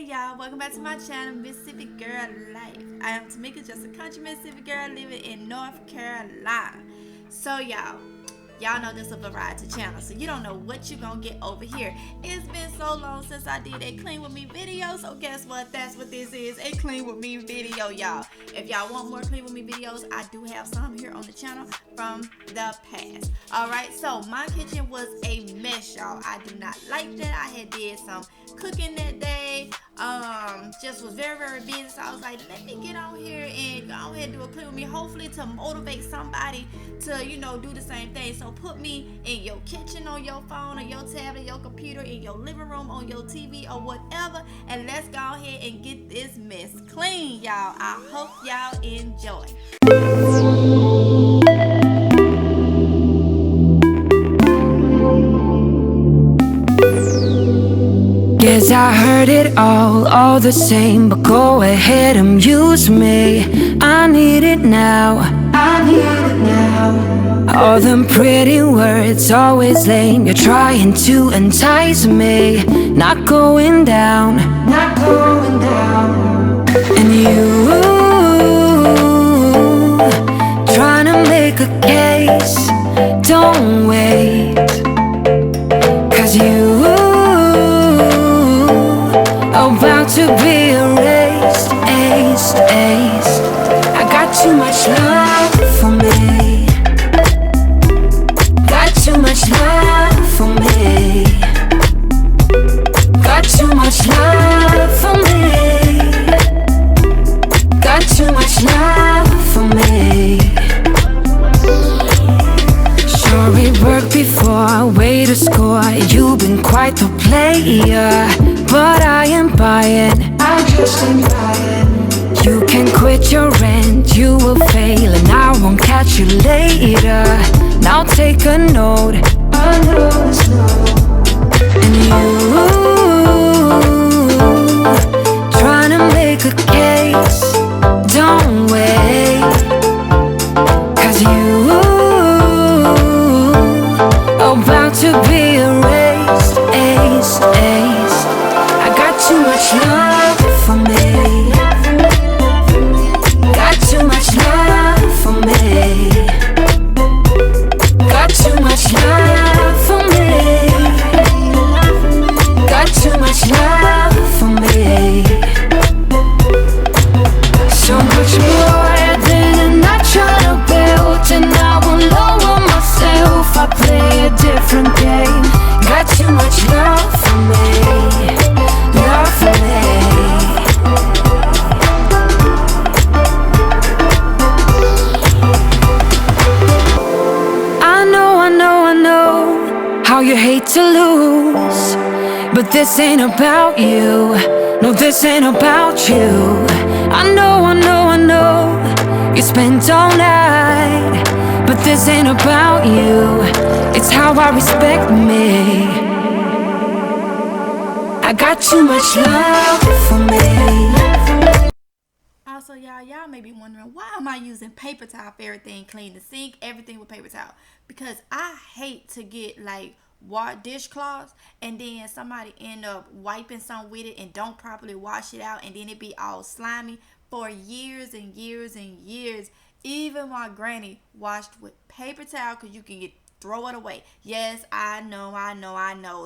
Hey y'all, welcome back to my channel, Mississippi Girl Life. I am Tamika, just a country Mississippi girl living in North Carolina. So y'all know this is a variety channel, so you don't know what you're gonna get over here. It's been so long since I did a clean with me video, so guess what? That's what this is, a clean with me video, y'all. If y'all want more clean with me videos, I do have some here on the channel from the past. Alright, so my kitchen was a mess, y'all. I do not like that. I had did some cooking that day. Just was very busy, so I was like, let me get on here and go ahead and do a clean with me, hopefully to motivate somebody to, you know, do the same thing. So put me in your kitchen, on your phone, or your tablet, your computer, in your living room, on your TV, or whatever, and let's go ahead and get this mess clean, y'all. I hope y'all enjoy. Guess I heard it all the same. But go ahead, amuse me. I need it now. I need it now. All them pretty words, always lame. You're trying to entice me. Not going down. Not going down. And you trying to make a case. Don't wait, 'cause you about to be erased, aced. I got too much love for me. Got too much love for me. Got too much love for me. Got too much love for me. Sure it worked before, way to score. You've been quite the player, but I ain't buying. I just ain't buying. You can quit your rent, you will fail, and I won't catch you later. Now take a note, and you trying to make a case. Don't wait, 'cause you about to be erased, aced. I got too much love for me. Got too much love for me. Got too much love for me. Got too much love for me. So much more than a natural built, and I won't lower myself. I play a different game. Got too much love for me. Love for me. I know how you hate to lose, but this ain't about you. No, this ain't about you. I know you spent all night, but this ain't about you. It's how I respect me. I got too much love for me. Also, y'all may be wondering, why am I using paper towel for everything? Clean the sink, everything with paper towel. Because I hate to get like dishcloths and then somebody end up wiping some with it and don't properly wash it out, and then it be all slimy for years and years and years. Even my granny washed with paper towel, because you can throw it away. Yes, I know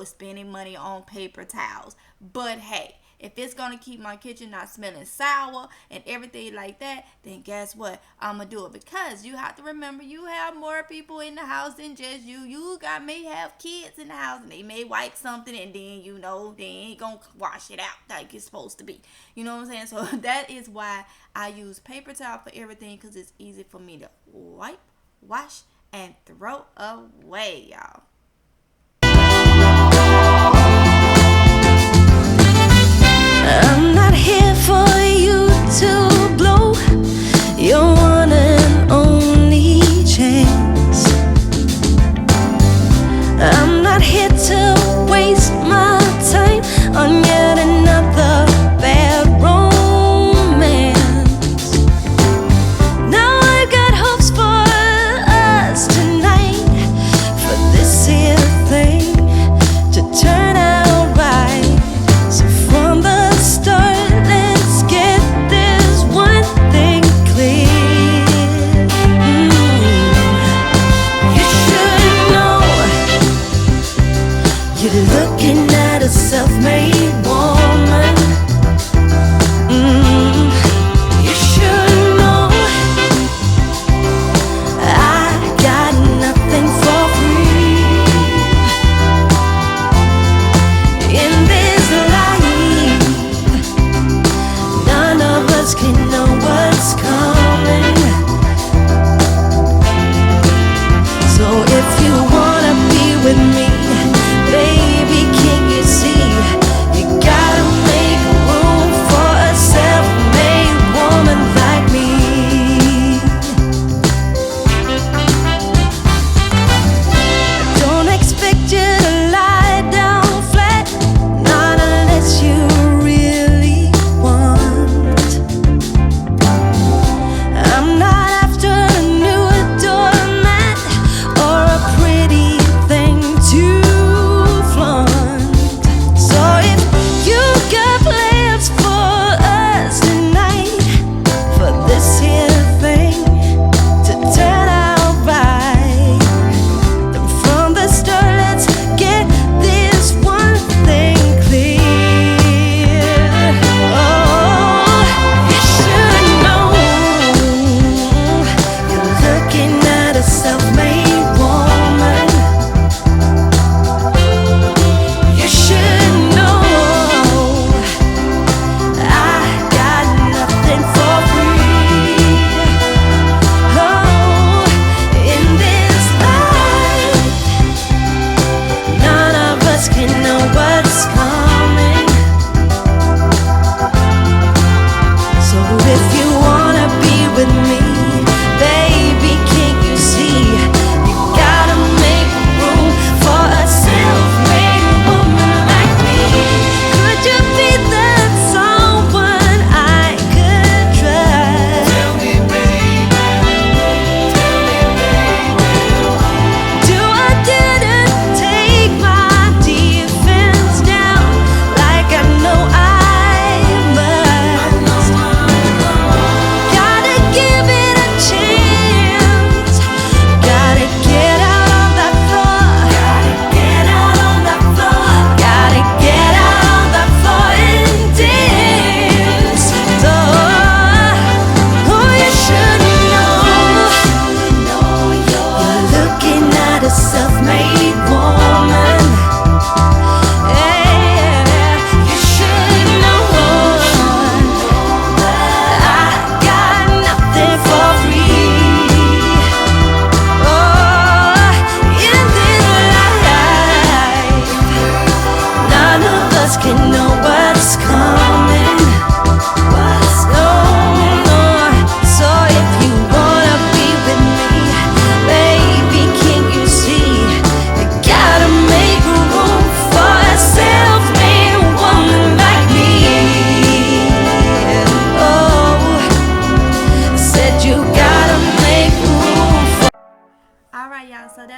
spending money on paper towels, but hey, if it's gonna keep my kitchen not smelling sour and everything like that, then guess what? I'ma do it. Because you have to remember, you have more people in the house than just you. You may have kids in the house, and they may wipe something, and then they ain't gonna wash it out like it's supposed to be. You know what I'm saying? So that is why I use paper towel for everything, because it's easy for me to wipe, wash, and throw away, y'all. I'm not here for you to blow your one and only chance. I'm not here to waste my time on yet another bad romance. Now I got hopes for us tonight, for this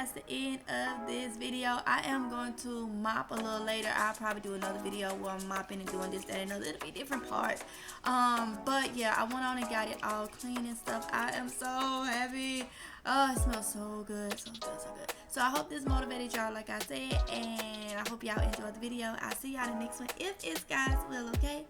that's the end of this video. I am going to mop a little later. I'll probably do another video where I'm mopping and doing this, that, and another. It'll be different parts. But yeah, I went on and got it all clean and stuff. I am so happy. Oh, it smells so good. So good. So I hope this motivated y'all, like I said, and I hope y'all enjoyed the video. I'll see y'all in the next one if it's God's will, okay?